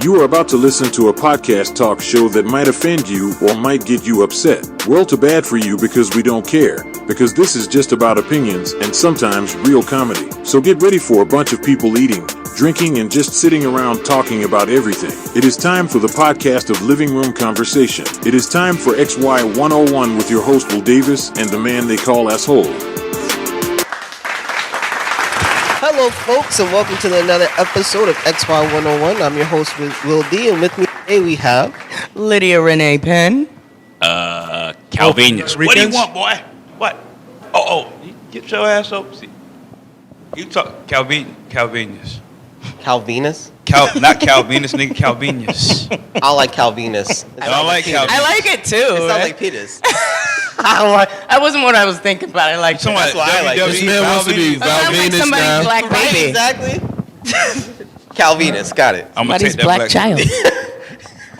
You are about to listen to a podcast talk show that might offend you or might get you upset. Well, too bad for you because we don't care. Because this is just about opinions and sometimes real comedy. So get ready for a bunch of people eating, drinking, and just sitting around talking about everything. It is time for the podcast of Living Room Conversation. It is time for XY 101 with your host Will Davis and the man they call Asshole. Hello, folks, and welcome to another episode of XY 101. I'm your host, Will D, and with me today we have Lydia Renee Penn. Calvinus. What do you want, boy? What? You get your ass up. See. You talk Calvinus. Calvinus. Not Calvinus, nigga. Calvinus. I like Calvinus. I like Calvinus. I like it too. It sounds like penis. That wasn't what I was thinking about. I like Someone, That's why I like WWE it. Man wants to be like Valvinus somebody's now. black Right, baby. exactly. Calvinus, got it. I'm gonna Somebody's take that black child.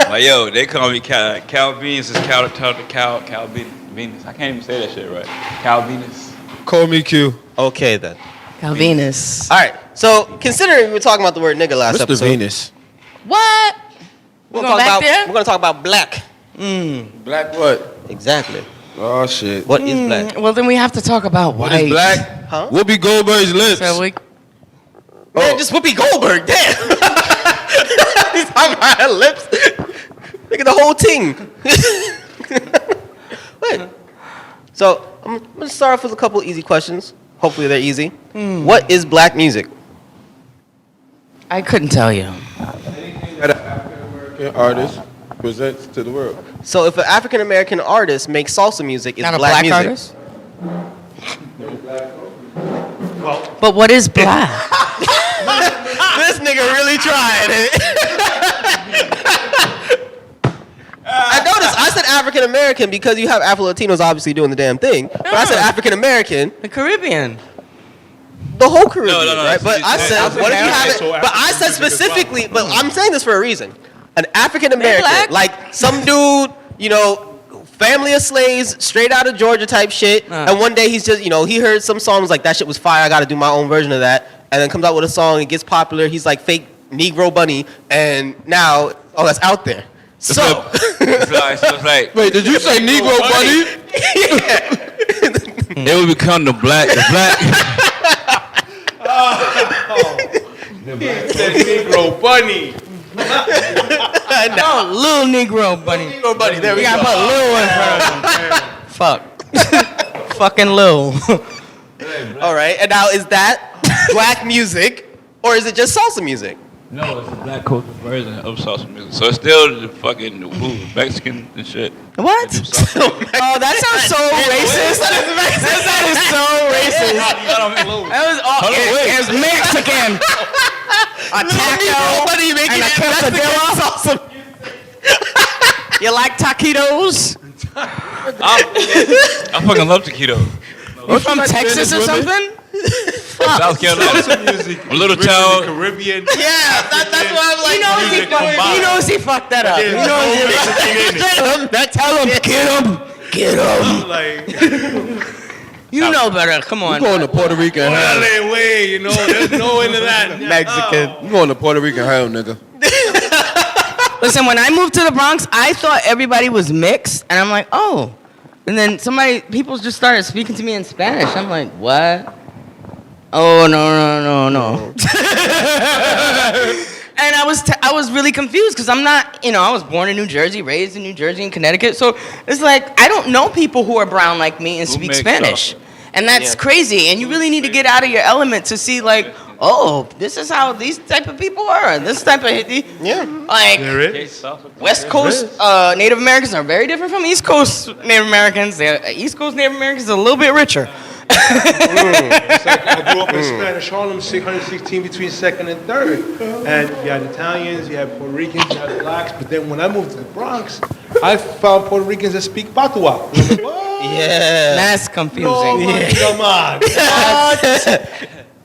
Like, yo, they call me Calvinus. Is Calvinus. I can't even say that shit right. Calvinus. Call me Q. Okay, then. Calvinus. All right, so considering we were talking about the word nigga last Mr. episode, Venus. What? we're going back there? going to talk about black. Black what? Exactly. Oh, shit. What is black? Well, then we have to talk about What white. is black? Huh? Whoopi Goldberg's lips. So we, Man, just Whoopi Goldberg, damn. He's talking about her lips. Look at the whole thing. Wait. So, I'm going to start off with a couple easy questions. Hopefully they're easy. What is black music? I couldn't tell you. Anything that an African-American artist presents to the world. So, if an African-American artist makes salsa music, it's Not a black black music. artist? But what is black? This nigga really tried it. I noticed I said African American because you have Afro Latinos obviously doing the damn thing. But I said African American, The Caribbean. the whole Caribbean, No, right? But I said, what if you have it? So But I said specifically, but I'm saying this for a reason. An African black. American, like some dude, family of slaves, straight out of Georgia type shit. And one day he's just, he heard some songs like that shit was fire. I got to do my own version of that. And then comes out with a song, it gets popular. He's like fake Negro Bunny, and now that's out there. So. It's like Wait, did you say Negro Bunny? it would become the black. Negro bunny. No, little Negro bunny. Negro Bunny, there we You go. gotta put Lil in front of him. Fuck. Fucking Lil. All right, and now is that black music, or is it just salsa music? No, it's a black culture version of salsa music. So it's still the fucking Mexican and shit. What? They do salsa music. Oh, that sounds so racist. That is so racist. That was all. Hold on, wait. It's Mexican. A taco and a quesadilla. You like taquitos? I fucking love taquitos. You from Texas or something? South Carolina. Music. A little town. Caribbean. Yeah, that's why I'm like. He knows he fucked that up. He knows Get him. Like, You know better. Come on. You going to Puerto Rican hell. LA way, there's no into that. Mexican. You going to Puerto Rican hell, nigga. Listen, when I moved to the Bronx, I thought everybody was mixed, and I'm like, oh. And then people just started speaking to me in Spanish. I'm like, what? Oh, no. And I was really confused because I'm not, I was born in New Jersey, raised in New Jersey and Connecticut. So it's like, I don't know people who are brown like me and speak makes Spanish. And that's crazy. And you really need to get out of your element to see, like, oh, this is how these type of people are. This type of, like, There is. West Coast Native Americans are very different from East Coast Native Americans. East Coast Native Americans are a little bit richer. It's like I grew up in Spanish Harlem, 616 between 2nd and 3rd. And you had Italians, you had Puerto Ricans, you had blacks. But then when I moved to the Bronx, I found Puerto Ricans that speak Patois. I'm like, what? Yeah. That's confusing. No, man, come on.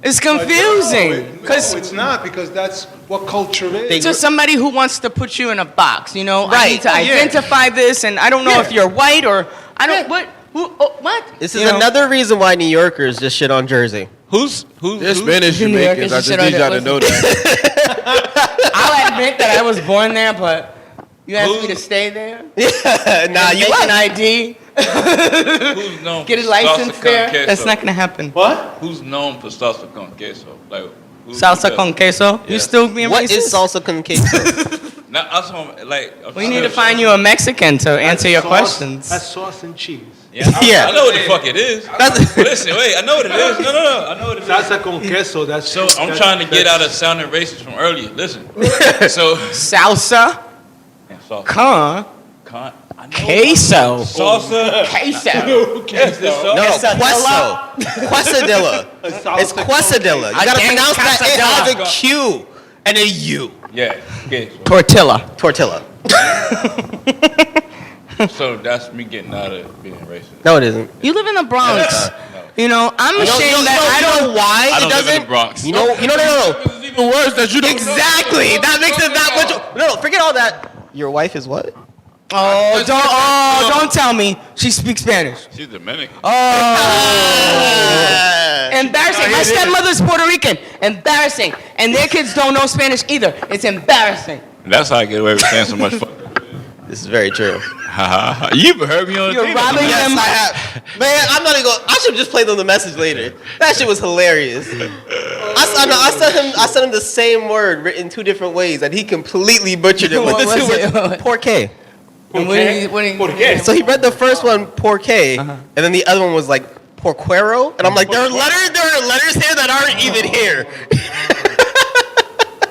It's confusing. No, it's not, because that's what culture is. To somebody who wants to put you in a box, I Right. need to identify this, and I don't know if you're white or I don't. What? This is another reason why New Yorkers just shit on Jersey. They're Spanish New Jamaicans. Yorkers I just shit need on y'all to that know that. I'll admit that I was born there, but you asked me to stay there. Nah, you Make an left. ID. Who's known Get a for license salsa there. con queso? That's not gonna happen. What? Who's known for salsa con queso? Like Salsa con queso. You Yeah. still being What racist? is salsa con queso? Now, also, like, We need to find you a Mexican to answer your Sauce- questions. That's sauce and cheese. Yeah, I know what the fuck it is. That's- Listen, wait, I know what it is. No, I know what it is. Salsa con queso. That's So I'm trying to get out of sounding racist from earlier. Listen, so Salsa yeah, salsa, con con, I know queso. salsa, Queso. queso. No, Quesadilla. Quesadilla. It's quesadilla. You gotta Again, pronounce that it quesadilla. has a Q and a U. Yeah, queso. Tortilla. Tortilla. So that's me getting out of being racist. No, it isn't. You live in the Bronx. You know, I'm ashamed that I you don't. know why I it don't live doesn't. in the Bronx. You know, no. It's even worse that you don't Exactly. That makes it that much. No, forget all that. Your wife is what? Don't tell me she speaks Spanish. She's Dominican. Embarrassing. My stepmother's Puerto Rican. Embarrassing. And their kids don't know Spanish either. It's embarrassing. That's how I get away with saying so much fuck. This is very true. You heard me on You're TV. robbing Yes, them. I have. Man, I'm not even going. I should have just played them the message later. That shit was hilarious. I sent him the same word written two different ways, and he completely butchered it with What the two was it? words. Porqué. And what do you- ¿Por qué? So he read the first one porqué, and then the other one was like porquero, and I'm like, there are letters here that aren't even here.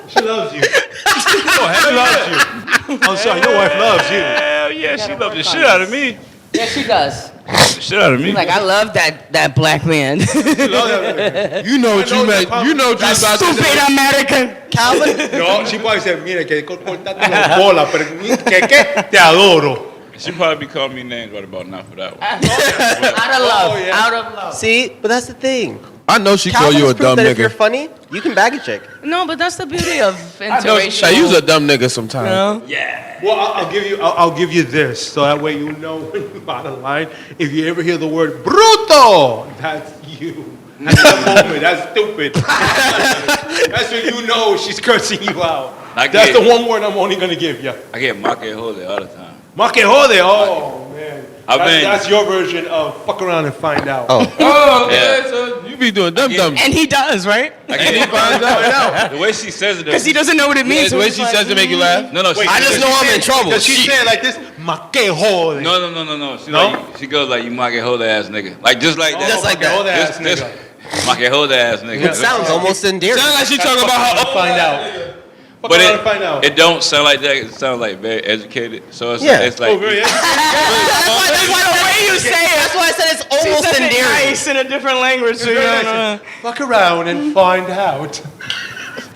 She loves you. She loves you. I'm sorry, your wife loves you. Hell yeah, she loved the shit out of me. Yeah, she does. The shit out of me. Like, I love that black man. You know what you meant. You know what you about to Stupid say. American. Calvin, No, she probably said, mira, que cortate las bolas, pero que te adoro. She probably be calling me names right about now for that one. Out of love. yeah. Out of love. see, but that's the thing. I know she call Calvin you a is proof dumb that if you're nigga. funny, you can bag a chick. No, but that's the beauty of I know she say you's a dumb nigga sometimes. Well, I'll give you this, so that way you know when you're out of line. If you ever hear the word bruto, that's you. At that moment, that's stupid. That's when you know she's cursing you out. That's the one word I'm only gonna give you. I get maque jode all the time. Ma que jode. Oh man, I've been- that's your version of fuck around and find out. Oh, Yeah. okay, so you be doing dumb. And he does, right? I get finds out. The way she says it, Because he doesn't know what it Yeah, means. the way she says to make you laugh. no, she I just says- know I'm in trouble. Does she Shit. say it like this? Ma que jode. No. She, No? like, she goes like, you maque jode ass nigga. Like, just like that. Just like Ma que jode that. ass Just nigga. maque jode ass nigga. It sounds almost endearing. Sound like she talking about her. Find out. Fuck But around and find out. it don't sound like that. It sounds like very educated. So it's, Yeah. it's like, Oh, really? That's why the way you say it. That's why I said it's She almost says it endearing. nice in a different language. So you don't know. Fuck around and find out.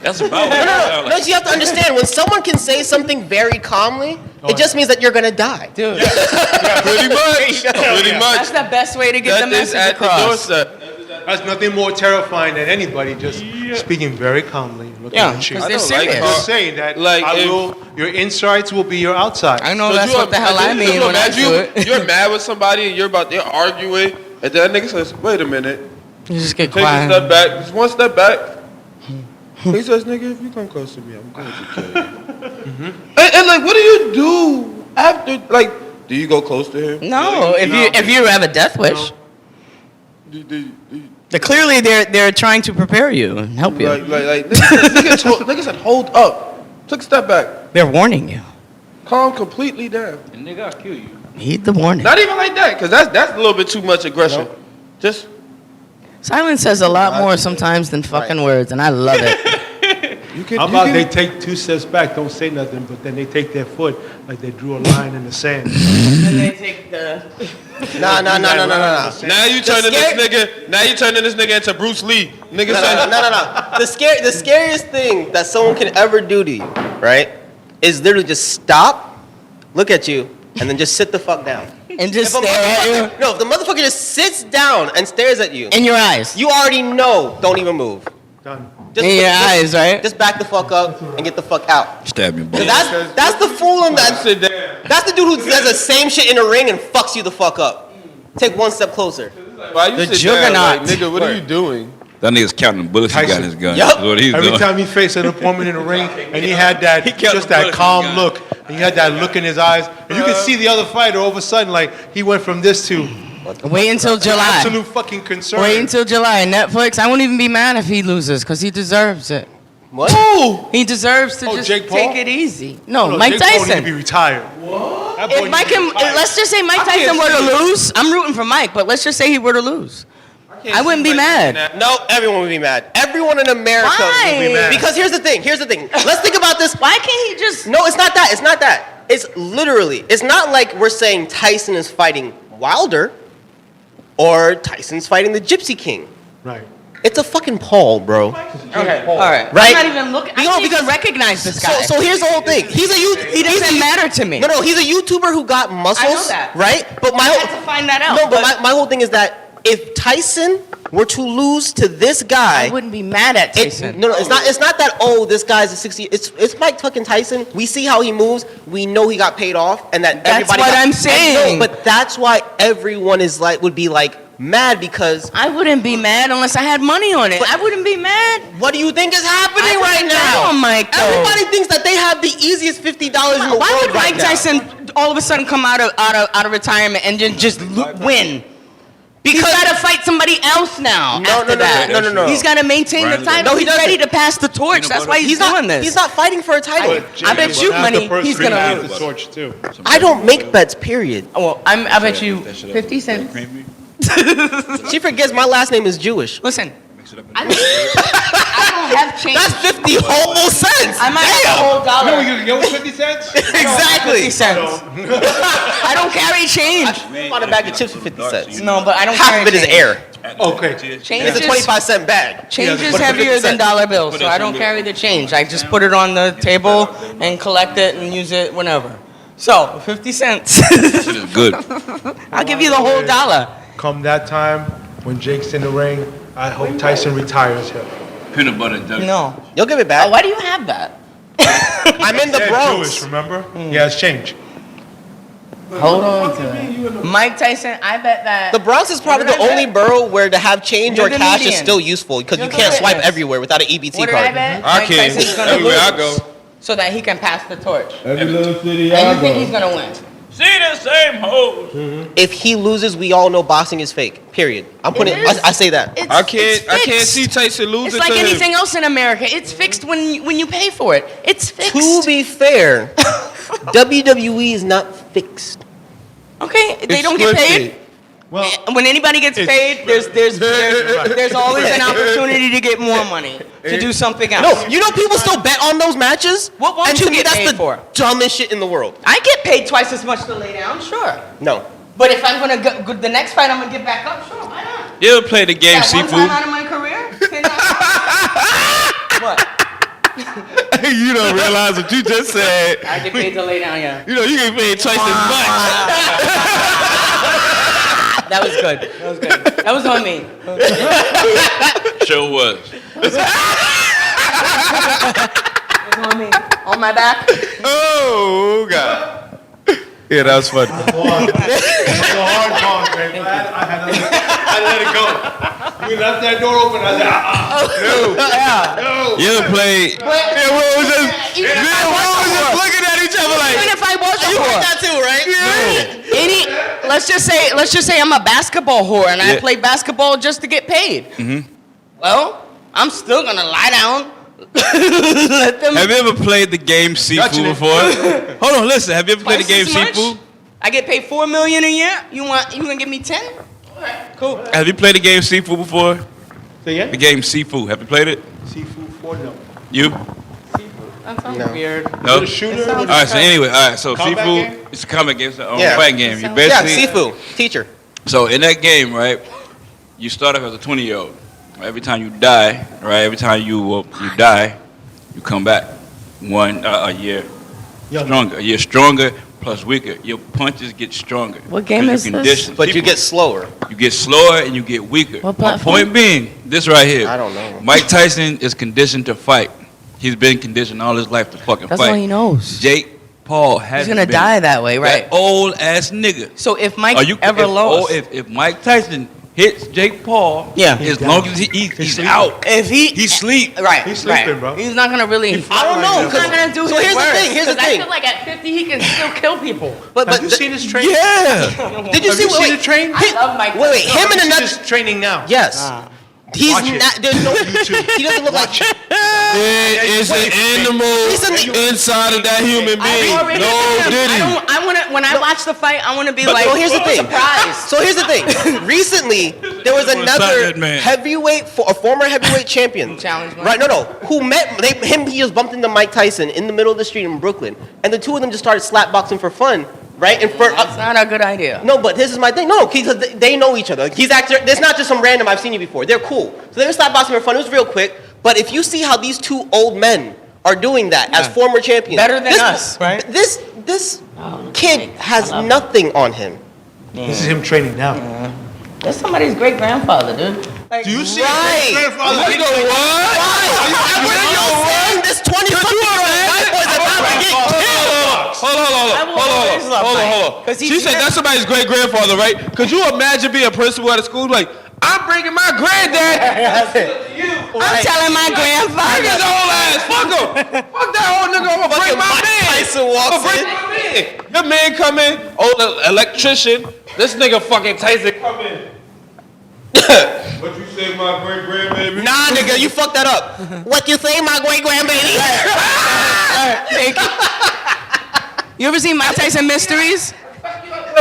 that's about what it sounds No, like. you have to understand, when someone can say something very calmly, it just means that you're gonna die. Dude, Pretty much. Pretty that's much. the best way to get the That is message at the across. doorstep. That's nothing more terrifying than anybody just speaking very calmly, looking Yeah, at you. because they're don't like serious. Just saying that Like, if- your insides will be your outsides. I know So that's you what the hell I mean when I do it. You're mad with somebody and they're arguing, and then that nigga says, "Wait a minute, You just get take a quiet. step back, just one step back." He says, "Nigga, if you come close to me, I'm going to kill you." And like, what do you do after? Like, do you go close to him? No, if you have a death wish, Do- clearly they're trying to prepare you and help you. like nigga said, hold up, took a step back, They're warning you. calm completely down. And nigga, I'll kill you. Heed the warning. Not even like that, cause that's a little bit too much aggression. Just Silence says a lot more sometimes than fucking words, and I love it. you can. How you about can- they take 2 steps back, don't say nothing, but then they take their foot like they drew a line in the sand. And they take the. Nah. Now you turning this nigga into Bruce Lee. Nigga said, No. The scariest thing that someone can ever do to you, right, is literally just stop, look at you, and then just sit the fuck down. And just If a stare at you motherfucker- No, if the motherfucker just sits down and stares at you, in your eyes. you already know, don't even move. Done. Just, In your eyes, right? Just back the fuck up and get the fuck out. Stab me, 'Cause that's the fool in that. sit there. That's the dude who does the same shit in the ring and fucks you the fuck up. Take one step closer. Why you The sit there like, juggernaut. nigga, what are you doing? That nigga's counting the bullets he got in his gun. Yup. That's what he's Every doing. time he faced an opponent in the ring, and he had that, He kept just the that bullets calm in his look, and he had that look in his eyes, and you could see the other fighter all of a sudden, like, he went from this to Wait until July. absolute fucking concern. Wait until July. Netflix. I won't even be mad if he loses because he deserves it. What? Ooh! He deserves to Oh, just Jake Paul? take it easy. No, No, Mike Jake Paul need to Tyson. be retired. That boy If need Mike, to be retired. let's just say Mike I can't Tyson were to see it. lose, I'm rooting for Mike, but let's just say he were to lose. I wouldn't be mad. No, everyone would be mad. Everyone in America Why? would be mad. Because here's the thing. Let's think about this. Why can't he just? No, it's not that. It's not that. It's literally. It's not like we're saying Tyson is fighting Wilder or Tyson's fighting the Gypsy King. Right. It's a fucking Paul, bro. Okay, all right. Right? I'm not even looking. I No, don't because- even recognize this guy. So here's the whole thing. He doesn't matter to me. No, he's a YouTuber who got muscles. that. Right? But my I whole, had to find that out. No, but my whole thing is that if Tyson were to lose to this guy, I wouldn't be mad at Tyson. No, it's not. It's not that. Oh, this guy's a 60. It's Mike fucking Tyson. We see how he moves. We know he got paid off, and that That's everybody. what got, I'm and saying. no, but that's why everyone is like would be like mad because. I wouldn't be mad unless I had money on it. I wouldn't be mad. What do you think is happening I right wouldn't bet now? on Mike, though. Everybody thinks that they have the easiest $50 in the Why world would right Mike now. Tyson all of a sudden come out of retirement and then just win? Because he's got to fight somebody else now. after that. No. He's got to maintain the Right. title. No, he he's doesn't. ready to pass the torch. That's why he's doing this. He's not fighting for a title. I bet you money he's gonna have lose. the torch too. I don't make bets. Period. Well, I bet you 50 cents. She forgets my last name is Jewish. Listen, I don't have change. That's 50 whole cents. I might have a whole dollar. No, you give him 50 cents? Exactly. 50 cents. I don't carry change. I bought a bag of chips for 50 cents. No, but I don't Half carry of it is change. air. Okay. Change It's a is, 25-cent bag. change Yeah, is but heavier 50 than cents. dollar bills, so I don't carry the change. I just put it on the table and collect it and use it whenever. So, 50 cents. This is good. I'll give you the whole dollar. Come that time when Jake's in the ring, I hope Tyson retires him. Peanut butter and jelly. No. You'll give it back. Why do you have that? I'm in the Yeah, Bronx. Jewish, remember? Yeah, it's changed. Hold on to it. Mike Tyson, I bet that. The Bronx is probably What the did I only bet? borough where to have change You're or the cash is median. still useful because you You're the can't swipe witness. everywhere without an EBT What did card. I bet? I Mike can't. Tyson's gonna Everywhere I lose go. so that he can pass the torch. Every little city And you think he's gonna win? See the same hoes. If he loses, we all know boxing is fake. Period. I'm putting. is. I say that. It's, I can't it's fixed. see Tyson losing It's like to him. anything else in America. It's fixed when you pay for it. It's fixed. To be fair, WWE is not fixed. Okay, they It's don't get paid. scripted. Well, When anybody gets paid, there's always an opportunity to get more money to do something else. No, you know people still bet on those matches. What won't and you to me, get that's paid the for? dumbest shit in the world. I get paid twice as much to lay down, sure. No. But if I'm gonna go the next fight, I'm gonna get back up, sure. Why not? You ever play the game That one time Seafood? out of my career. What? You don't realize what you just said. I get paid to lay down, yeah. You know, you get paid twice as much. That was good. That was good. That was on me. Sure was. That was on me. On my back. Oh, God. Yeah, that was funny. it's a hard pause, man. I had to let it go. We left that door open. I said, You ever played? Yeah, we was just, Even if I we was was a just whore. looking at each other like, Even if I was a You whore. heard that too, right? Let's just say I'm a basketball whore and I Yeah. play basketball just to get paid. Well, I'm still gonna lie down. Let them have you ever played the game Seafood Gotcha. before? Hold on, listen. Have you ever played the twice game as much. Seafood? I get paid $4 million a year. You gonna give me 10? Cool. Have you played the game Seafood before? say The again? game Seafood. Have you played it? Seafood for them. You? That sounds weird. No? The shooter? sounds- All right, so anyway, all right, so Combat Seafood, game? it's a combat game, it's a Yeah. fighting game. You Yeah, Yeah, basically, Sifu, teacher. so in that game, right, you start off as a 20-year-old. Right? Every time you die, right, every time you die, you come back a year stronger. A year stronger plus weaker. Your punches get stronger. What game Because is you're this? conditioned. But you People- get slower. You get slower and you get weaker. What My platform? point being, this right here. I don't know. Mike Tyson is conditioned to fight. He's been conditioned all his life to fucking That's fight. all he knows. Jake Paul has He's gonna die that way, right? That old ass nigga. So if Mike Are you ever if, lost, if Mike Tyson hits Jake Paul, Yeah. as long as he's out. If He sleep. right, He's sleeping, right. bro. He's not gonna really. I don't know. He's not gonna do So his here's the worst, thing, here's the 'cause thing. I feel like at 50 he can still kill people. But Have you seen his training? Yeah. did you Have see you seen wait, the train? I love Mike. wait, him Have and you seen another. his training now. Yes. He's Watch it. not. There's no. He doesn't look like. There is an animal Recently- inside of that human being. already No am. Diddy. I wanna when I watch the fight, I wanna be But like, so here's the thing. surprised. So here's the thing. Recently, there was Inside another that man. heavyweight, a former heavyweight champion. Challenge Mike? Right? No. Who met him? He just bumped into Mike Tyson in the middle of the street in Brooklyn, and the two of them just started slap boxing for fun. Right? And for That's not a good idea. no, but this is my thing. No, because they know each other. He's actor. It's not just some random. I've seen you before. They're cool. So they were slap boxing for fun. It was real quick. But if you see how these two old men are doing that as former champions, Better than us, right? This kid has nothing on him. This is him training now. That's somebody's great grandfather, dude. Like, Do you see Right. his grandfather? You know what? What are you saying? This 20-something-year-old white boy's about to get killed. Hold on. 'Cause he She said did- that's somebody's great grandfather, right? Could you imagine being a principal at a school like, I'm bringing my granddad. I'm telling my Bring his grandfather. whole ass. Fuck him. Fuck that whole nigga. I'm gonna bring my Mike man. Tyson walks I'ma bring in. my man. Your man come in, old electrician. This nigga fucking Tyson come in. What you say, my great grandbaby? Nah, nigga, you fucked that up. What you say, my great grandbaby? You ever seen Mike Tyson Mysteries?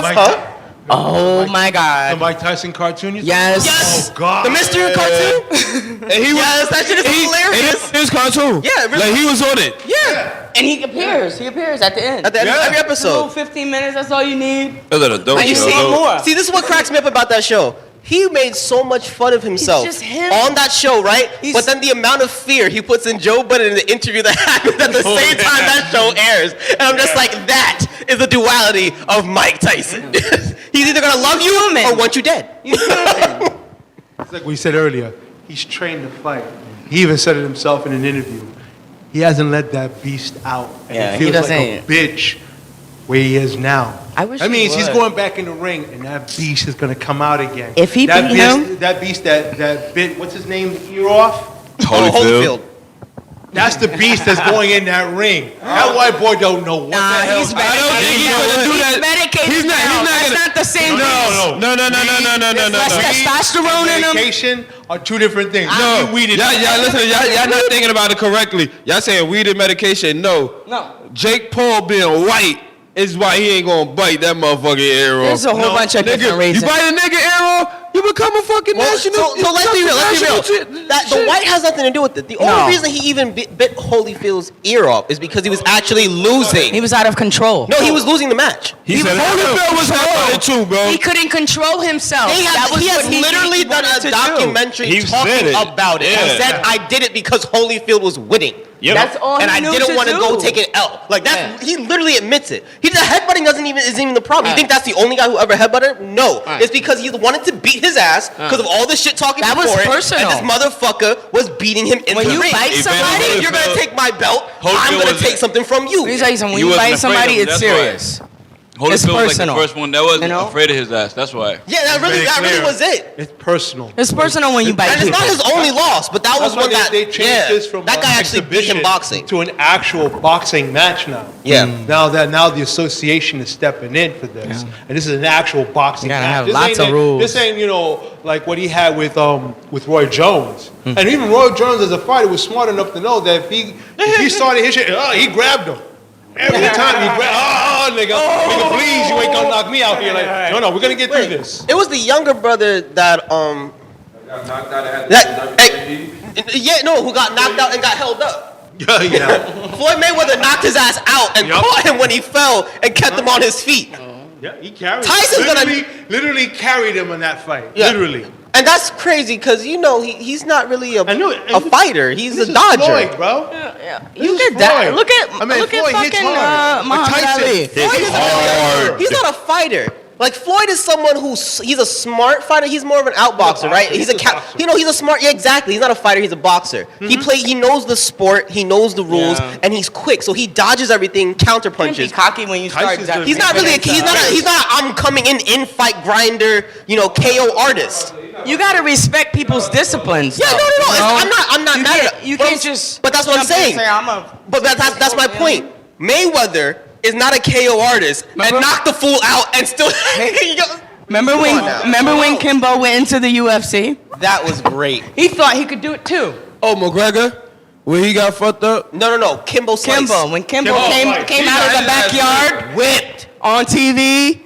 Mike, Oh my the God. Mike Tyson cartoon? Yes. Yes. Oh, God. The mystery cartoon? And he Yes, that shit is hilarious. His cartoon. Yeah, it really- like he was on it. Yeah. And he appears. He appears at the end. At the end of every Little episode. 15 minutes. That's all you need. That's a dope And you show. see more. See, this is what cracks me up about that show. He made so much fun of himself just him. on that show, right? He's- But then the amount of fear he puts in Joe Budden in the interview that happens at the same time that show airs. And I'm just like, that is the duality of Mike Tyson. He's either gonna love you human. or want you dead. You human. It's like we said earlier, he's trained to fight. He even said it himself in an interview. He hasn't let that beast out. And Yeah, he he feels like a doesn't. bitch where he is now. I wish That he means he's would. going back in the ring and that beast is going to come out again. If he that beat beast, him- that beast that bit, what's his name, the ear off? Holyfield. That's the beast that's going in that ring. That white boy don't know what the Nah, hell. he's I don't think he's gonna do He's that. medicated He's not- he's now. not That's gonna- not the same No, thing. No. There's less testosterone in him. Medication are two different things. No, Weed is- y'all listen. Y'all not thinking about it correctly. Y'all saying weed and medication. No. No. Jake Paul being white is why he ain't gonna bite that motherfucking ear off. There's a whole bunch of nigga, different reasons. you bite a nigga ear off, you become a fucking Well, national. so let's be real. Let's be real. national That, the shit. white has nothing to do with it. The only No. reason he even bit Holyfield's ear off is because he was actually losing. He was out of control. No, he was losing the match. He said Holyfield was hard too, bro. He couldn't control himself. He That has, was he has what he literally done wanted a to do. documentary He said talking it. about it. He Yeah. said, I did it because Holyfield was winning. Yep. That's all And he I knew didn't to want to do. go take an L. Like that, Yeah. he literally admits it. The headbutting isn't even the problem. You think that's the only guy who ever headbutted? No, Right. it's because he wanted to beat his ass because of all the shit talking That was before it, personal. and this motherfucker was beating him in When the you ring. bite If somebody- you're gonna take my belt, Holyfield I'm gonna was- take something from you. Let me tell you something. When He you wasn't bite afraid somebody, of him, it's that's why. serious. Holyfield was like the personal. first one that wasn't You know? afraid of his ass. That's why. Yeah, that really clear. was it. It's personal. It's personal when you bite And it's people. not his only loss, but that was That's why one that they changed yeah, this from that guy actually beat him exhibition boxing. to an actual boxing match now. Yeah. Now the association is stepping in for this, and this is an actual boxing You gotta match. have This lots ain't of rules. This ain't like what he had with Roy Jones, and even Roy Jones as a fighter was smart enough to know that if he started his shit, he grabbed him. Every time he grabbed, nigga, please, you ain't gonna knock me out here. Like, no, we're gonna get through this. It was the younger brother that who got knocked out and got held up. Yeah. Floyd Mayweather knocked his ass out and Yup. caught him when he fell and kept him on his feet. Yeah, he carried. Tyson's gonna- literally carried him in that fight. Yeah. Literally. And that's crazy because he's not really I knew it. a fighter. He's This a is dodger. Floyd, bro. You is could die. Floyd. Look at I mean, look Floyd at hits fucking hard. But Muhammad Tyson Ali. hits Floyd is hard. He's not a fighter. Like Floyd is someone he's a smart fighter. He's more of an outboxer, right? He's a he's a smart. Yeah, exactly. He's not a fighter. He's a boxer. He knows the sport. He knows the rules, and he's quick. So he dodges everything, counter Can't punches. be cocky when you start. He's not really. He's not. I'm coming in fight grinder. KO artist. You gotta respect people's disciplines. Yeah, no. I'm not mad at it. You can't just. But that's what I'm jump in and saying. Say, But that's my point. Mayweather is not a KO artist and knocked the fool out and still. Remember when Kimbo went into the UFC? That was great. He thought he could do it too. Oh, McGregor, when he got fucked up. No. Kimbo Slice. When Kimbo came out of the backyard, whipped on TV.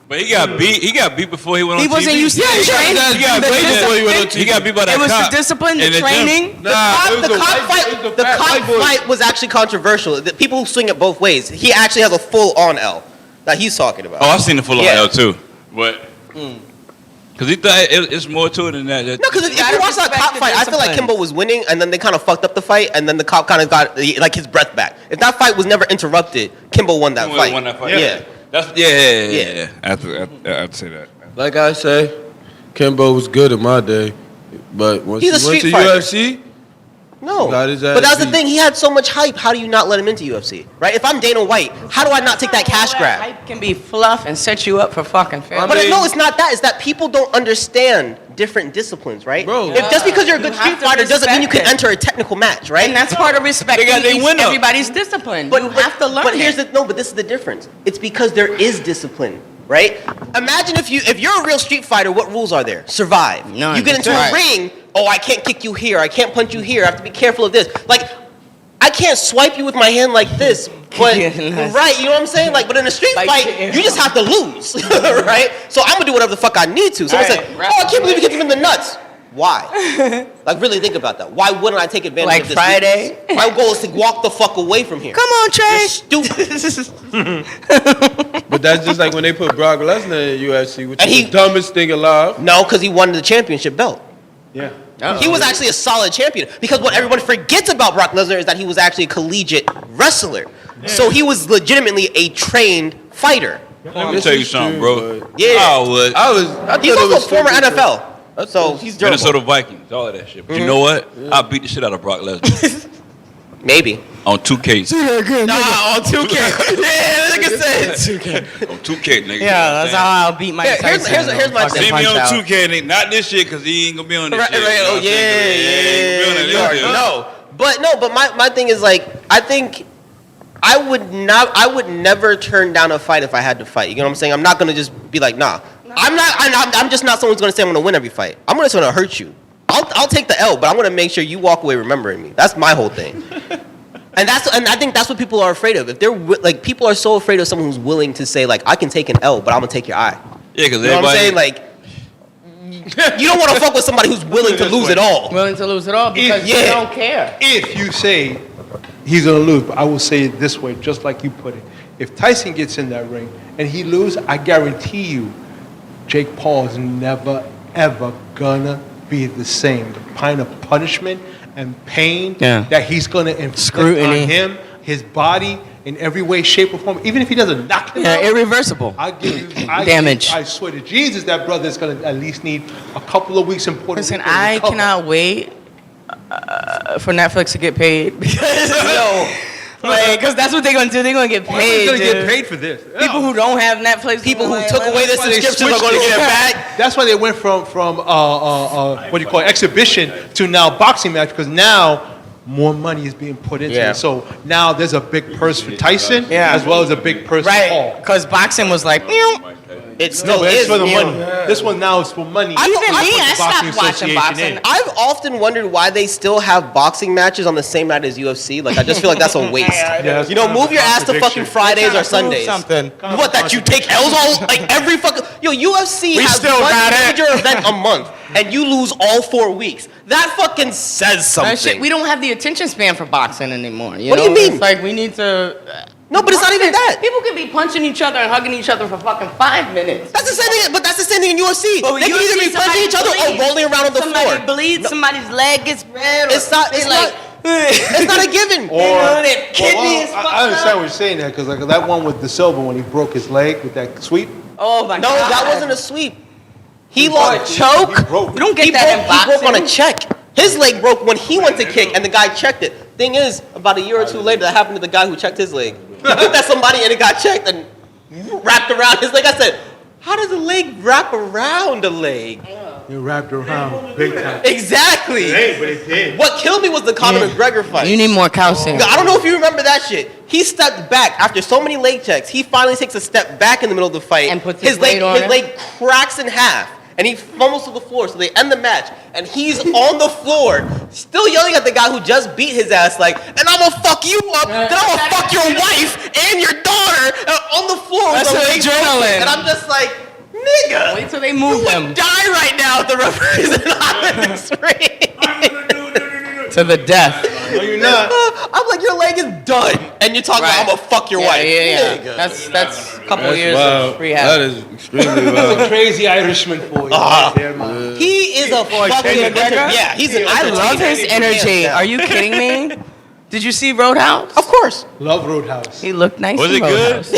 But he got beat. He got beat before he went on TV. He wasn't used to training. He got beat before he went on TV. He got beat by that It was cop the discipline, in the gym. training. The cop fight was actually controversial. The people who swing it both ways. He actually has a full-on L that he's talking about. Oh, I've seen the full on Yeah. L too, but because he thought it's more to it than that. No, because if you gotta watch that respect cop the fight, I feel like discipline. Kimbo was winning, and then they kind of fucked up the fight, and then the cop kind of got like his breath back. If that fight was never interrupted, Kimbo won that fight. Won that fight. Yeah. That's yeah. I'd say that. Like I say, Kimbo was good in my day, but once He's a he went to street fighter. UFC, No, got his ass but that's the beat. thing. He had so much hype. How do you not let him into UFC? Right? If I'm Dana White, how do I not take that cash grab? Hype can be fluff and set you up for fucking failure. But no, it's not that. It's that people don't understand different disciplines, right? Bro. If just because you're a good You street have to fighter doesn't mean you can respect enter a technical match, right? And that's part of respecting they win up. everybody's discipline. You have to learn But it. here's but this is the difference. It's because there is discipline, right? Imagine if you're a real street fighter, what rules are there? Survive. None. You get into That's a right. ring, oh, I can't kick you here, I can't punch you here, I have to be careful of this. Like, I can't swipe you with my hand like this, but Yeah, nice. right, you know what I'm saying? Like, but in a street Bite fight, your ear. you just have to lose, right? So I'm gonna do whatever the fuck I need to. Someone Right, said, right. oh, I can't believe you kicked him in the nuts. Why? Like, really think about that. Why wouldn't I take advantage Like of this? Friday? weakness? My goal is to walk the fuck away from here. Come on, You're Trey. stupid. but that's just like when they put Brock Lesnar in UFC, which And is he- the dumbest thing alive. No, because he won the championship belt. Yeah. He was actually a solid champion. Because what everyone forgets about Brock Lesnar is that he was actually a collegiate wrestler. So he was legitimately a trained fighter. Let me This tell you is something, true, bro. but- Yeah. I would. I He's thought it also was a former stupid, NFL. So he's durable. Minnesota Vikings, all of that shit. But you know what? I beat the shit out of Brock Lesnar Maybe. on 2K. Nah, on 2K. Yeah, like I said. 2K. On 2K, nigga. Yeah, that's how I'll beat Mike Here, here's- Tyson. here's- here's my Fucking See me punch on out. 2K, nigga. Not this shit, because he ain't gonna be on this Right, shit. right. You know Oh, what I'm saying? He ain't gonna be on you this already shit. know. But my thing is like, I think I would never turn down a fight if I had to fight. You know what I'm saying? I'm not gonna just be like, nah. I'm just not someone who's gonna say I'm gonna win every fight. I'm just gonna hurt you. I'll take the L, but I'm gonna make sure you walk away remembering me. That's my whole thing. And I think that's what people are afraid of. If they're like, people are so afraid of someone who's willing to say like, I can take an L, but I'm gonna take your eye. Yeah, because You know what I'm saying? everybody. Like, you don't want to fuck with somebody who's willing to lose it all. Willing to lose it all because Yeah. you don't care. If you say he's gonna lose, but I will say it this way, just like you put it. If Tyson gets in that ring and he loses, I guarantee you, Jake Paul is never ever gonna be the same. The kind of punishment and pain Yeah. that he's gonna inflict Scrutiny. on him, his body, in every way, shape, or form, even if he doesn't knock him Yeah, out. irreversible. I give you Damage. I swear to Jesus, that brother is gonna at least need a couple of weeks in Puerto Listen, Rico to I recover. cannot wait for Netflix to get paid because because that's what they're gonna do. They're gonna get paid. He's gonna get dude. paid for this. People who don't have Netflix, People who like, took away the That's why they subscriptions are switched going to it. get it back. That's why they went from what do you call it, exhibition to now boxing match, because now more money is being put into Yeah. it. So now there's a big purse for Tyson, Yeah. as well as a big purse for right? Paul. Because boxing was like, It No, still but it's is. for the yeah. money. This one now is for money. even me, put the I Boxing stopped watching Association boxing. in. I've often wondered why they still have boxing matches on the same night as UFC. Like, I just feel like that's a waste. that's You know, kind of move a your ass to fucking contradiction. Fridays or Sundays. something. What, that you take L's all, like, every fucking... Yo, UFC has still one got it. major event a month, and you lose all 4 weeks. That fucking says something. That shit, we don't have the attention span for boxing anymore. What do you know? mean? It's like we need to. No, but it's not even that. People can be punching each other and hugging each other for fucking 5 minutes. That's the same thing, but that's the same thing in UFC. But They can either be punching each other or rolling around on the somebody floor. bleeds, somebody's leg gets red. Or It's not- they it's like, It's not a given. their kidney is fucked I understand up. what you're saying there, because like that one with De Silva when he broke his leg with that sweep. Oh my No, god. that wasn't a sweep. He lost choke. You don't get He that broke on in a boxing. check. His leg broke when he went to kick, and the guy checked it. Thing is, about a year or two later, that happened to the guy who checked his leg. He looked at somebody and it got checked and wrapped around his leg. I said, how does a leg wrap around a leg? You wrapped around big time. Exactly. Hey, but it did. What killed me was the Conor McGregor fight. You need more calcium. I don't know if you remember that shit. He stepped back after so many leg checks. He finally takes a step back in the middle of the fight. And puts his weight on his it? leg cracks in half. And he fumbles to the floor, so they end the match. And he's on the floor, still yelling at the guy who just beat his ass, like, and I'm gonna fuck you up, then I'm gonna fuck your wife and your daughter on the floor. That's with the the leg adrenaline. broken. And I'm just like, nigga, Wait till they move you him would die right now if the referees are not in this ring. to the death. No, you're not. I'm like, your leg is done. And you're talking about, I'm gonna fuck your wife. Yeah. Nigga. That's a couple years Wow, of rehab. that is extremely That's wild. a crazy Irishman for you. right there, man. He is a fucking McGregor? yeah. He's an I love his energy. Are you kidding me? Did you see Roadhouse? Of course. Love Roadhouse. He looked nice. Was in it good? Roadhouse.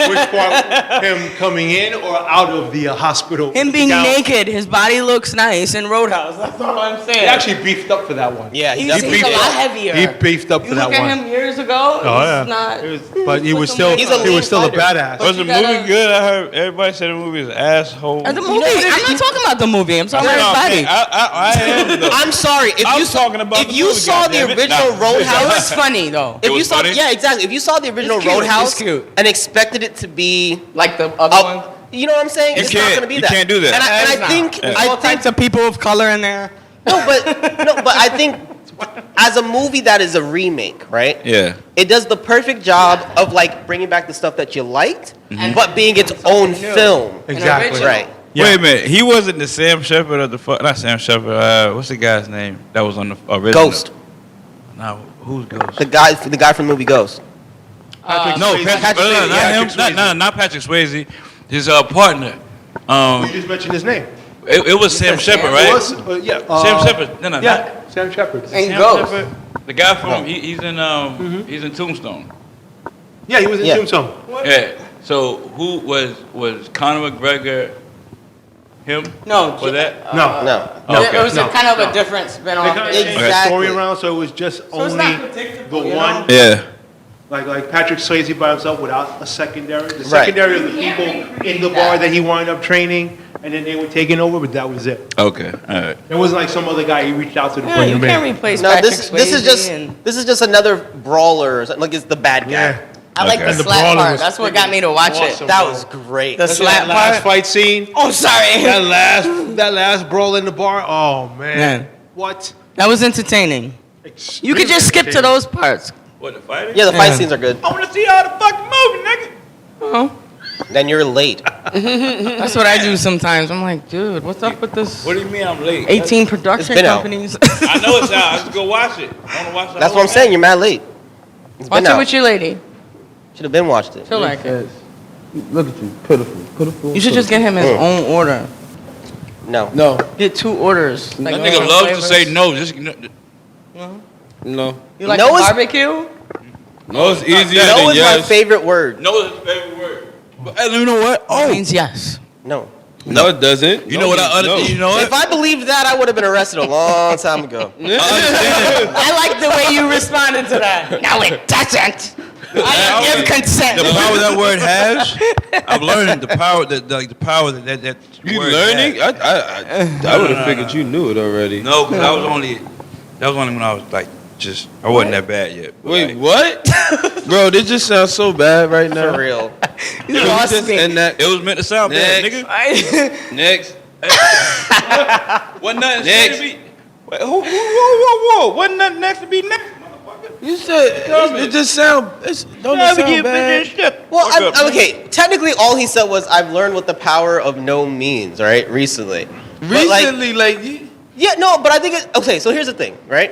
Which part? Him coming in or out of the hospital? Him being Down. naked, his body looks nice in Roadhouse. That's all I'm saying. He actually beefed up for that one. Yeah, He's definitely a did. lot heavier. He beefed up You for that look one. at him years ago. Oh yeah. He's not. It was- but he was He's still a he lean was still a fighter. badass. Was the you gotta- movie good? I heard everybody said the movie is asshole. The movie. I'm not talking about the movie. I'm talking about his body. I am though. I'm sorry. If I'm you saw, talking about if the you movie, saw the goddammit. original Nah. It Roadhouse, was funny though. if you was saw, funny? yeah, exactly. If you saw the original It's cute. Roadhouse It's cute. and expected it to be, Like the other one. you know what I'm saying? You It's not can't- gonna be you that. can't do that. And I It's think, not. I all think, types of people of color in there. no, but I think, as a movie that is a remake, right? Yeah. It does the perfect job of like bringing back the stuff that you liked, Mhm. but being its own film. Exactly. original. Right. Yeah. Wait a minute. He wasn't the Sam Shepard of the not Sam Shepard. What's the guy's name that was on the original? Ghost. No, who's Ghost? The guy from the movie Ghost. No, Patrick not Swayze. him. Not Patrick Swayze. His partner. You just mentioned his name. It was Sam Shepard, It right? was, yeah. Sam Shepard. No, Yeah, not Sam Shepard. And Sam Ghost. Shepard. The guy from he's in Tombstone. Yeah, he was in Yeah. Tombstone. Yeah. So who was Conor McGregor? Him? No. Was that? No. No. Okay. It was No. kind of a different spin They off. kind of changed the Exactly. story around, so it was just it's only not predictable, the you one. know? Yeah. Like Patrick Swayze by himself without a secondary. The Right. secondary of the people in the bar that he wound up training, and then they were taking over, but that was it. Okay. All right. It wasn't like some other guy he reached out to the Yeah, point you of can't man. replace No, Patrick this is Swayze just and- another brawler. Or something. Like it's the bad guy. Yeah. I like Okay. the The slap brawler part. was That's what got me to watch awesome. it. That was great. The slap That last part. fight scene. Oh, sorry. That last brawl in the bar. Oh man. Man. What? That was entertaining. You could just skip to those parts. What, the fighting? Yeah, the fight Yeah. scenes are good. I want to see how the fucking movie, nigga. Oh, Then you're late. that's what I do sometimes. I'm like, dude, what's up with this? What do you mean I'm late? 18 production been out. companies. I know it's out. I just go watch it. I want to watch it. That's what I'm saying. You're mad late. It's Watch been it out. with your lady. Should have been watched it. Feel like it. Look at you, pitiful. You should just get him his own order. No. No, Get 2 orders. That Like nigga different loves flavors. to say no. Just no, You like No the is- barbecue? no. It's easier No than is my yes. favorite word. no is his favorite word. But, hey, you know what? That means yes. No. No, it doesn't. You know what I No. You know If what? I believed that, I would have been arrested a long time ago. I like the way you responded to that. No, it doesn't. I give consent. The power that word has, I'm learning the power the power that You word learning? has. I would have figured you knew it already. No, because that was only when I was like I wasn't that bad yet. But, Wait, like, what? Bro, this just sounds so bad right now. For real. You lost Just me. end that. it was meant to sound bad, Next. nigga. Next. Wasn't nothing Next. to be. Wait, whoa. Wasn't nothing next to be next, motherfucker. You said it just sound. Don't it sound bad? Well, okay. Technically, all he said was, "I've learned what the power of no means." Right, recently. But, like, Recently, like you- yeah, no, but I think okay. So here's the thing, right?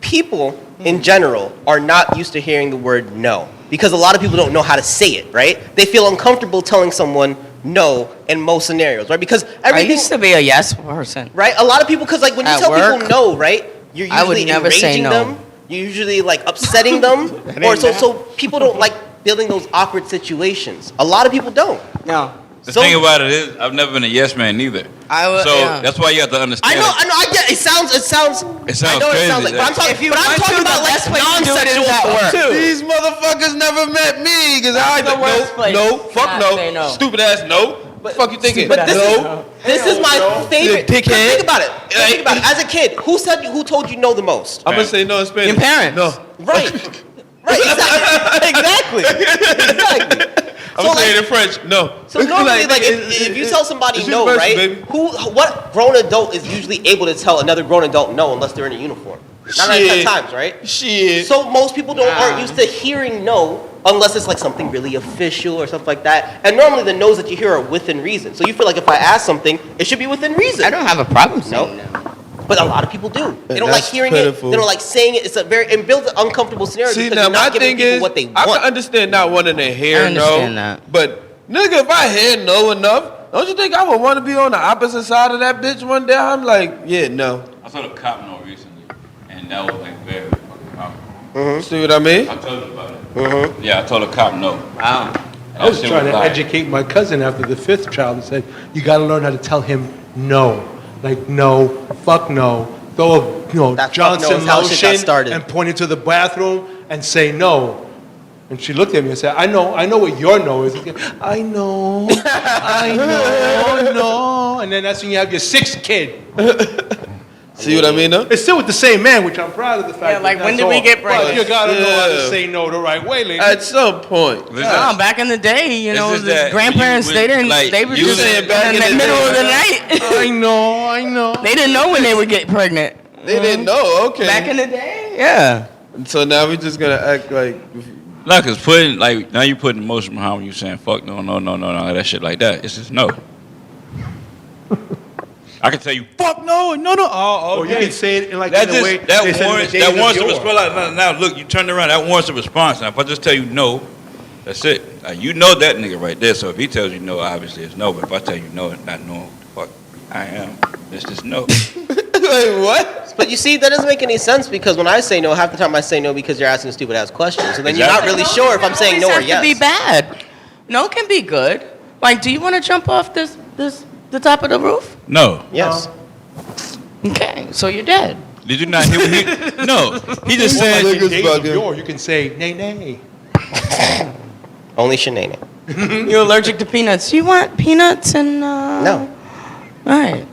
People in general are not used to hearing the word no because a lot of people don't know how to say it. Right? They feel uncomfortable telling someone no in most scenarios. Right? Because I everything. used to be a yes person. Right? A lot of people, because like when you At tell work, people no, right? You're I would usually never say enraging no. them. You're usually like upsetting them, or so people don't like building those awkward situations. A lot of people don't. No. The So- thing about it is, I've never been a yes man neither. Yeah. That's why you have to understand. I know. I get. It sounds. It sounds I know crazy. it sounds like. But I'm talking. If you But I'm want talking to, about the like best way to do it is non-sexual at stuff work. too. These motherfuckers never met me because I the worst place no, to fuck not no, say no. stupid ass no. Fuck you thinking? But this no. This is my favorite. You dickhead. Think about it. Think about it. As a kid, who told you no the most? I'm gonna say no in Spanish. Your parents. No. Right. Right. Exactly. Exactly. I'm So, saying like- in French. No. So normally, like, nigga, if you tell somebody it's no, universal, right? baby. What grown adult is usually able to tell another grown adult no unless they're in a uniform? 9 out of 10 Shit. times, right? Shit. So most people aren't used to hearing no unless it's like something really official or something like that. And normally the no's that you hear are within reason. So you feel like if I ask something, it should be within reason. I don't have a problem saying No. no. But a lot of people do. They don't like That's hearing pitiful. it. They don't like saying it. It builds an uncomfortable scenario See, because now you're my not giving thing people is, what they I can want. understand not wanting to hear I understand no, that. but nigga, if I hear no enough, don't you think I would want to be on the opposite side of that bitch one day? I'm like, yeah, no. I told a cop no recently, and that was like very fucking common. See what I mean? I told him about it. Yeah, I told a cop no. Wow. I was trying to educate my cousin after the 5th child and said, you got to learn how to tell him no. Like, no, fuck no. Throw a That fuck no Johnson is how shit got lotion started. and point it to the bathroom and say no. And she looked at me and said, I know what your no is. I know, no. And then that's when you have your 6th kid. See what I mean, though? It's still with the same man, which I'm proud of the fact. Yeah, like, that when that's did we all. get pregnant? But you gotta know how to Yeah. say no the right way, lady. At some point. No, back in the day, you It's know, just the that grandparents, when they you- didn't, like, they were you just saying back in in the the middle day, of the night. I know. They didn't know when they would get pregnant. They didn't know, okay. Back in the day, yeah. So now we just gonna act like, No, cause putting like now you putting emotion behind when you saying fuck no that shit like that. It's just no. I can tell you fuck no. Oh, Or you okay. can say it in like That in a way just that they said in the warrants days that of warrants a yore. response. Like, now look, you turned around. That warrants a response. Now if I just tell you no, that's it. You know that nigga right there. So if he tells you no, obviously it's no. But if I tell you no and not knowing what the fuck I am, it's just no. wait, what? But you see, that doesn't make any sense because when I say no, half the time I say no because you're asking stupid ass questions. So then you're not Exactly. really sure if I'm saying no or yes. It can be bad. No can be good. Like, do you want to jump off the top of the roof? No. Yes. Okay, so you're dead. Did you not hear what he? No. He just Or said. like in Niggas days of bugging. yore, you can say nay nay. Only Shanae. You're allergic to peanuts. You want peanuts and No. All right.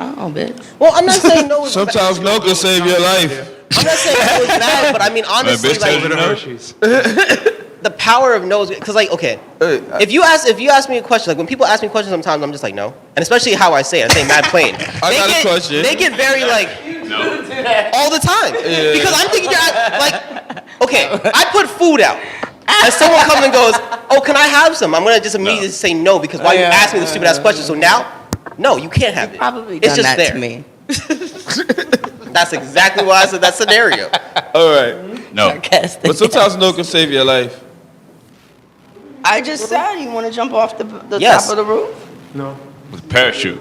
Oh, bitch. Well, I'm not saying no is Sometimes no can save your life. I'm not saying no is bad, but I mean honestly, bitch tells like you no. Hershey's. the power of no is because like okay, if you ask me a question, like when people ask me questions, sometimes I'm just like no, and especially how I say it, I say mad plain. I got a question. They get very like all the time because I'm thinking like okay, I put food out. And someone comes and goes, "Oh, can I have some?" I'm gonna just immediately say no because why you ask me the stupid ass question? So now, no, you can't have it. Probably it's done just that there. to me. That's exactly why I said that scenario. All right. No. Sarcastic. But sometimes no can save your life. I just said you want to jump off the Yes. top of the roof. With parachute.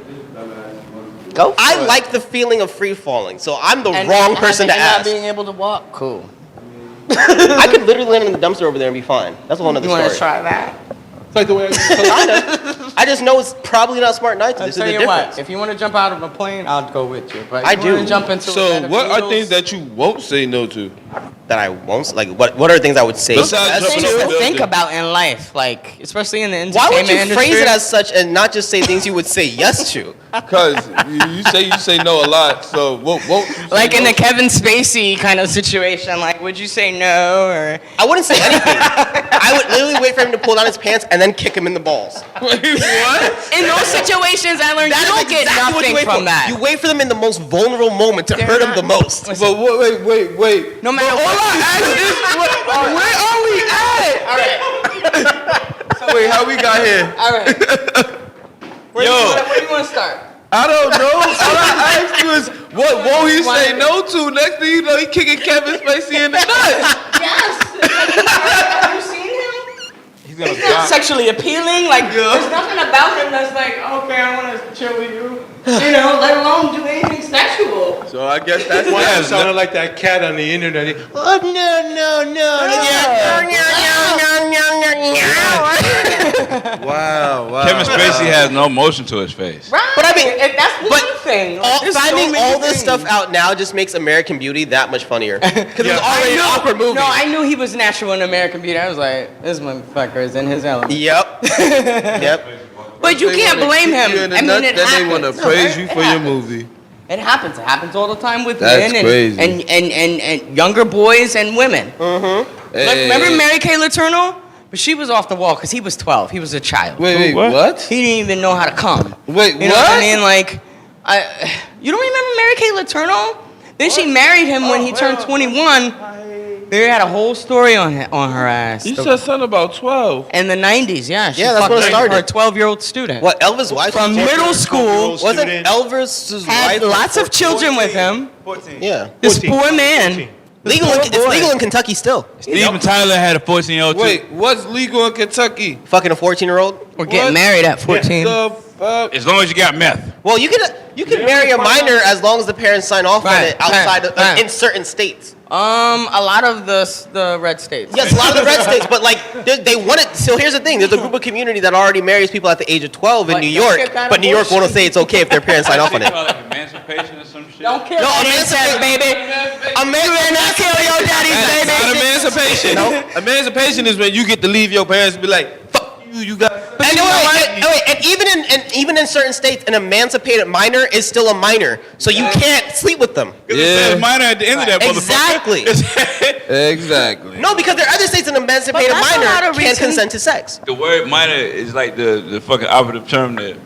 Go. For I it. like the feeling of free falling, so I'm the And wrong not person to having- and ask. Not being able to walk. Cool. I could literally land in the dumpster over there and be fine. That's a whole nother You want story. to try that? It's like the way Kinda. I just know it's probably not smart not to. I'll This is tell the you difference. what. If you want to jump out of a plane, I'll go with you. But I if you want do. to jump into So a bed of what are noodles- things that you won't say no to? That I won't. Like, what are things I would say? Besides That's jumping things off to the think building. about in life, like especially in the Why entertainment would you industry. phrase it as such and not just say things you would say yes to? Cause you say no a lot. So what won't you say like in no the Kevin Spacey kind of situation? Like, would you say no or? I wouldn't say anything. I would literally wait for him to pull down his pants and then kick him in the balls. Wait, what? In those situations, I learned you That don't is get exactly what nothing you wait from for. that. You wait for them in the most vulnerable moment to hurt them the most. But wait. No matter All what. I asked is, where are we at? All right. Wait, how we got here? All right. Where do you want to start? I don't know. All I asked you is, what won't he say no to? Next thing you know, he kicking Kevin Spacey in the nuts. Yes. Have you seen him? He's not sexually appealing. Like, there's nothing about him that's like, okay, I want to chill with you. You know, let alone do anything sexual. So I guess that's Why why you sounded like that cat on the internet. Oh no. Wow. Kevin Spacey has no motion to his face. Right. But I mean, that's one thing. There's so Finding many all this things. stuff out now just makes American Beauty that much funnier. Because it was already an awkward movie. No, I knew he was natural in American Beauty. I was like, this motherfucker is in his element. Yep. Yep. But you can't blame him. I mean, it Then they want to happens. praise you It for your happens. movie. It happens. It happens all the time with That's men crazy. and younger boys and women. Hey. Remember Mary Kay Letourneau? But she was off the wall because he was 12. He was a child. Wait, what? He didn't even know how to come. Wait, You know what I mean? Like, you don't remember Mary Kay Letourneau? Then she married him when he turned 21. They had a whole story on her ass. You said something about 12. In the 90s, yeah. She Yeah, that's when it fucked started. Her 12-year-old student. What, Elvis' wife? From middle school, Wasn't Elvis' had wife? lots of children with him. 14. Yeah. This poor man. It's legal in Kentucky still. Steven Tyler had a 14-year-old too. Wait, what's legal in Kentucky? Fucking a 14-year-old. Or getting married at 14. The fuck? As long as you got meth. Well, you can marry a minor as long as the parents sign off on Right, it outside of right. in certain states. A lot of the red states. Yes, a lot of the red states, but like they want it. So here's the thing: there's a group of community that already marries people at the age of 12 in But New don't York, get that but New York won't abortion. say it's okay if their parents sign off on it. Like emancipation or some shit. Don't kill No, that emancipate- incest, baby. You better not kill your daddy's That's baby. not emancipation. Emancipation is when you get to leave your parents and be like, fuck you, you got. And even in certain states, an emancipated minor is still a minor, so you can't sleep with them. It says minor at the end of that Exactly. Exactly. No, because there are other states an emancipated But that's a lot minor of can't reason- consent to sex. The word minor is like the fucking operative term there.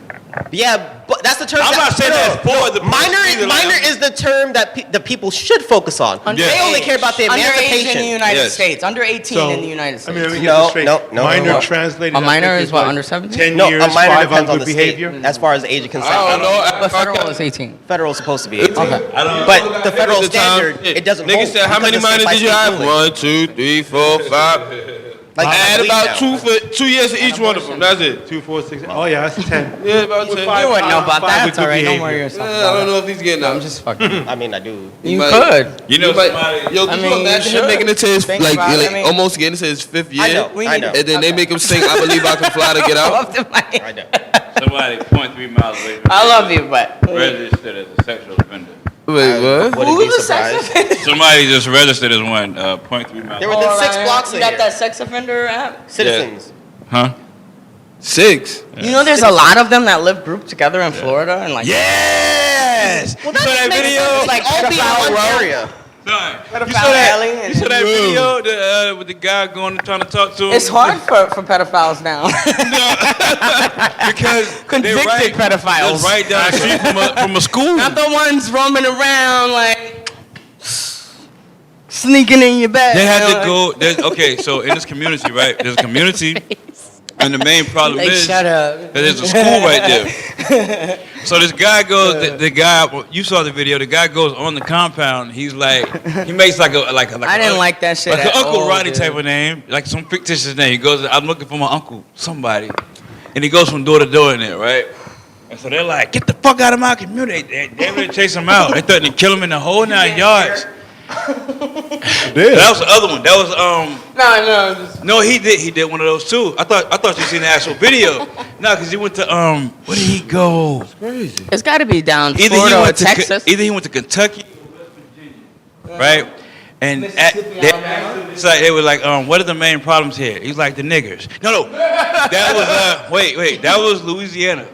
Yeah, but that's the term. I'm not saying that's for the minor. person either, like, Minor is the term that the people should focus on. They only care about the Underage in the emancipation. United Yes. States. Under 18 in the United States. Let me get No, this straight. no. Minor translated. A I minor think, is what, like under 17? 10 No, years, a minor 5 depends on on good the behavior. state as far as the age of consent. I don't know. But federal is 18. Federal is supposed to be 18. Okay. But the federal standard, it doesn't Nigga hold. said, how because many it's state minors by did you state have? ruling. 1, 2, 3, 4, 5. Like Add the about bleed now. 2 years for each one of them. That's it. 2, 4, 6. Oh yeah, that's 10. Yeah, about 10. You wouldn't know about Five that. with It's all good right. Don't behavior. worry yourself. Yeah, I don't know if he's getting out. I'm just fucking. I mean, I do. You might- could. You know You might- somebody. Yo, I can mean, you you imagine him should. making it to his Think like, about it, like I mean- almost getting to his 5th year? I know. We I need know. to- And then they make him sing "I Believe I Can Fly" to get out. Off the mic. I know. Somebody 0.3 miles away from I love you, but. registered as a sexual offender. Wait, what? Wouldn't be Who's the sex surprised. offender? Somebody just registered as one 0.3 miles. They were within 6 Alright. blocks You of got here. that sex offender app? Citizens. Huh? 6. You know, there's a lot of them that live grouped together in Florida and like. Yes. Well, you saw that makes video? sense. It's like all be in pedophile one row. area. Son, Pedophile you saw that? alley You and- saw that video with the guy going and trying to talk to him? It's hard for pedophiles now. because Convicted they're right, pedophiles. they're right down the street from a school. Not the ones roaming around like sneaking in your bed. They had you to know, go. Okay, so in this community, right? There's a community, and the main problem Like, is shut up. that there's a school right there. So this guy goes. The guy, well, you saw the video. The guy goes on the compound. He's like, he makes like a I didn't like that shit like at an Uncle all, Ronnie dude. type of name, like some fictitious name. He goes, I'm looking for my uncle, somebody, and he goes from door to door in there, right? And so they're like, get the fuck out of my community. They ready to chase him out. They threatened to kill him in the whole 9 yards. That was the other one. That was No, No, he did one of those too. I thought you seen the actual video. No, because he went to where did he go? it's got to be down Either Florida he or went to Texas. either he went to Kentucky or West Virginia, right? And it's like they were like, what are the main problems here? He's like the niggers. No, that was wait, that was Louisiana.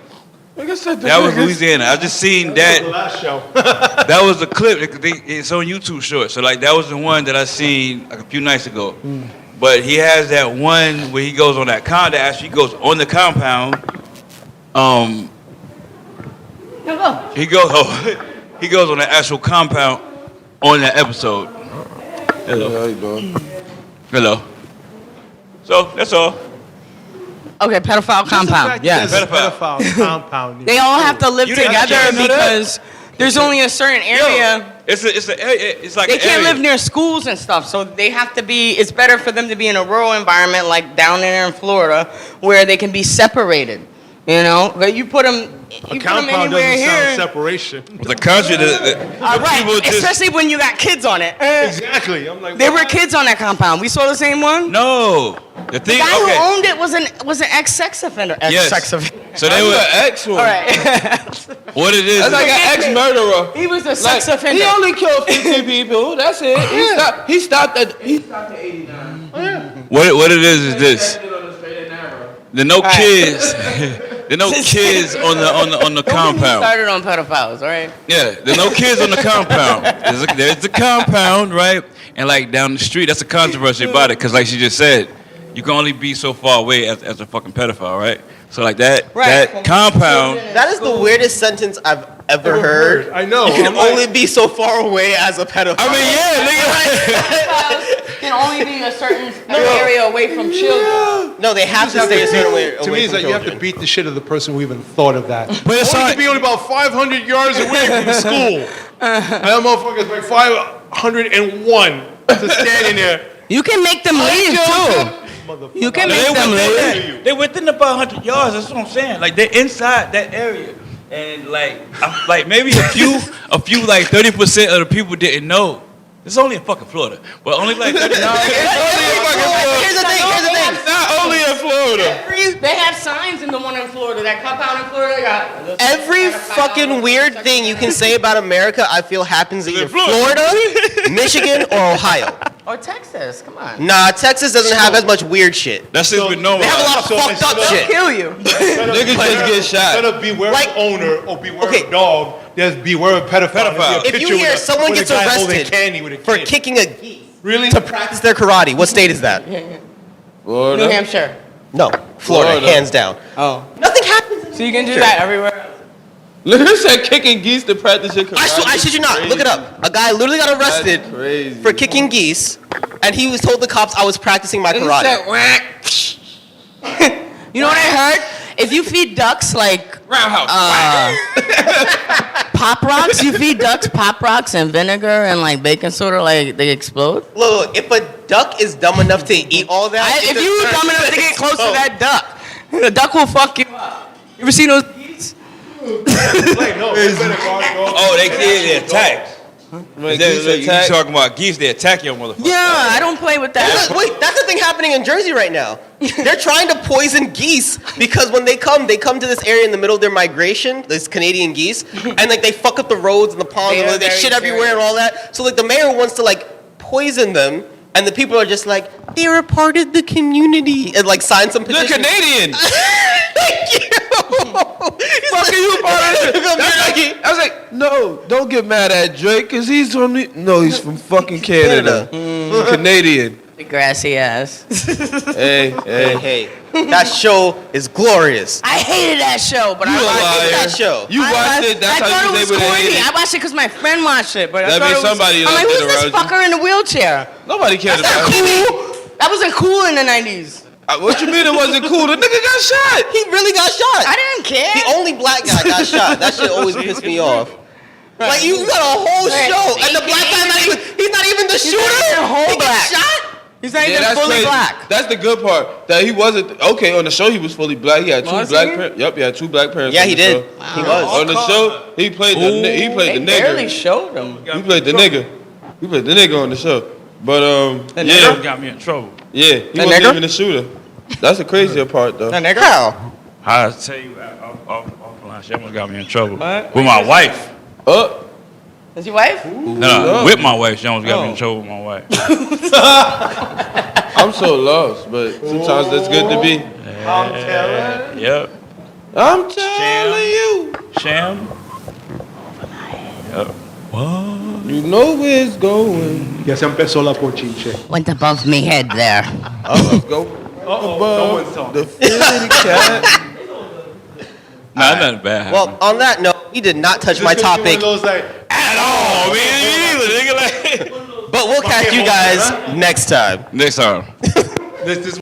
That was Louisiana. I just seen that. Last show. That was the clip. It's on YouTube short. So like that was the one that I seen like a few nights ago. But he has that one where he goes on that actually goes on the compound. He goes on the actual compound on that episode. How you doing? Hello. So that's all. Okay, pedophile compound. Yes. Pedophile compound. They all have to live You didn't together know that? because there's only a certain area. It's like They an can't area. live near schools and stuff, so they have to be. It's better for them to be in a rural environment like down there in Florida, where they can be separated. You know, but you put them. A You put them compound anywhere doesn't sound here. separation. The country All right, people just especially when you got kids on it. Exactly. I'm like, There were kids on that compound. We saw the same one. no. The The thing, guy okay. who owned it was an ex-sex offender. Yes. Ex-sex offender. So they That's were. an ex one. All right. What it is? That's like an ex-murderer. He was a Like, sex offender. he only killed 50 people. That's it. He stopped at 89. What it is this. There no kids. There no kids on the compound. Started on pedophiles, all right? Yeah, there's no kids on the compound. There's the compound, right? And like down the street, that's a controversy about it, because like she just said, you can only be so far away as a fucking pedophile, right? So like that compound. That is the weirdest sentence I've ever heard. I know. You can I'm like- only be so far away as a pedophile. I mean, yeah, Pedophiles can only be a certain area away from children. No, they have to stay a certain way To me, away it's from like you have to children. beat the shit of the person who even thought of that. But it's Only not- to be only about 500 yards away from school. And that motherfucker's like 501 to standing there. You can make them leave, too. You can make them leave. They're within about 100 yards. That's what I'm saying. Like they're inside that area, and like maybe a few like 30% of the people didn't know. It's only in fucking Florida, but only like 30%. Here's the thing. It's not only in Florida. They have signs in the one in Florida. That compound in Florida, they got Every fucking weird thing you can say about America, I feel happens in either Florida, Michigan, or Ohio. Or Texas, come on. Nah, Texas doesn't have as much weird shit. That's just been normal. They have a lot of fucked up shit. Kill you. Niggas just get shot. Instead of beware Like- of owner or beware Okay. of dog, there's beware of pedophile. Pedophile. There's a If you picture hear with a- someone with a gets guy holding arrested candy with a for kid. kicking a geese Really? to practice their karate, what state is that? Florida. New Hampshire. No, Florida, Florida. hands down. Oh. Nothing happens. So you can do that everywhere else. Look at that kicking geese to practice your karate. I shit you not. Look it up. A guy literally got arrested That's crazy. for kicking geese, and he was told the cops I was practicing my And he karate. said, whack. You know what I heard? If you feed ducks like Roundhouse. Pop Rocks, you feed ducks Pop Rocks and vinegar and like baking soda, like they explode. Look, if a duck is dumb enough to eat all that, If you were dumb enough to get close to that duck, the duck will fuck you up. You ever seen those geese? Like, no, they better guard dogs. Oh, they attack. When geese You attack- talking about geese? They attack your motherfucker. Yeah, I don't play with that. Wait, that's the thing happening in Jersey right now. They're trying to poison geese because when they come to this area in the middle of their migration, this Canadian geese, and like they fuck up the roads and the ponds They are and they very shit everywhere and all that. So like the mayor wants to like poison them, and the people are just like, they're a part of the community, and like sign some They're petition. Canadian. Thank you. Fucking you part of it. I was like, no, don't get mad at Drake, cause he's from he's from fucking Canada. He's Canadian. The grassy ass. Hey, Hey, that show is glorious. I hated that show, but You a I watched liar. Hate that show. You watched it. That's I how thought you it was was able to corny. hate I it. watched it because my friend watched it, but I That thought means it was, somebody I'm like, liked who's it this around you. fucker in the wheelchair? Nobody cared That's about not it. cool. That wasn't cool in the 90s. What you mean it wasn't cool? The nigga got shot. He really got shot. I didn't care. The only black guy got shot. That shit always pissed me off. Like you got a whole Right. show, and the black guy he's not even the He's shooter. not even whole He black. gets shot. He's not Yeah, even that's fully crazy. black. That's the good part. That he wasn't okay on the show. He was fully black. He had two Was black he? parents. Yep, he had two black parents. Yeah, on he the did. show. He was. On the show, he played the They nigga. barely showed him. He played the nigga. He played the nigga on the show. But That yeah, got me in trouble. yeah, he The wasn't nigger? even the shooter. That's the crazier part though. That nigga? How? I tell you, offline, she almost got me in trouble What? with my wife. Is your wife? No, with my wife, she almost got me in trouble with my wife. I'm so lost, but sometimes it's good to be. Yep. I'm telling you, Sham. Yep. you know where it's going. Ya se empezó la pochinche. Went above me head there. Let's go Someone's above talking. the Philly cat. Nah, nothing bad. Well, on that note, he did not touch my topic, Those like, at all, man. Nigga, like. but we'll catch you guys next time. Next time. this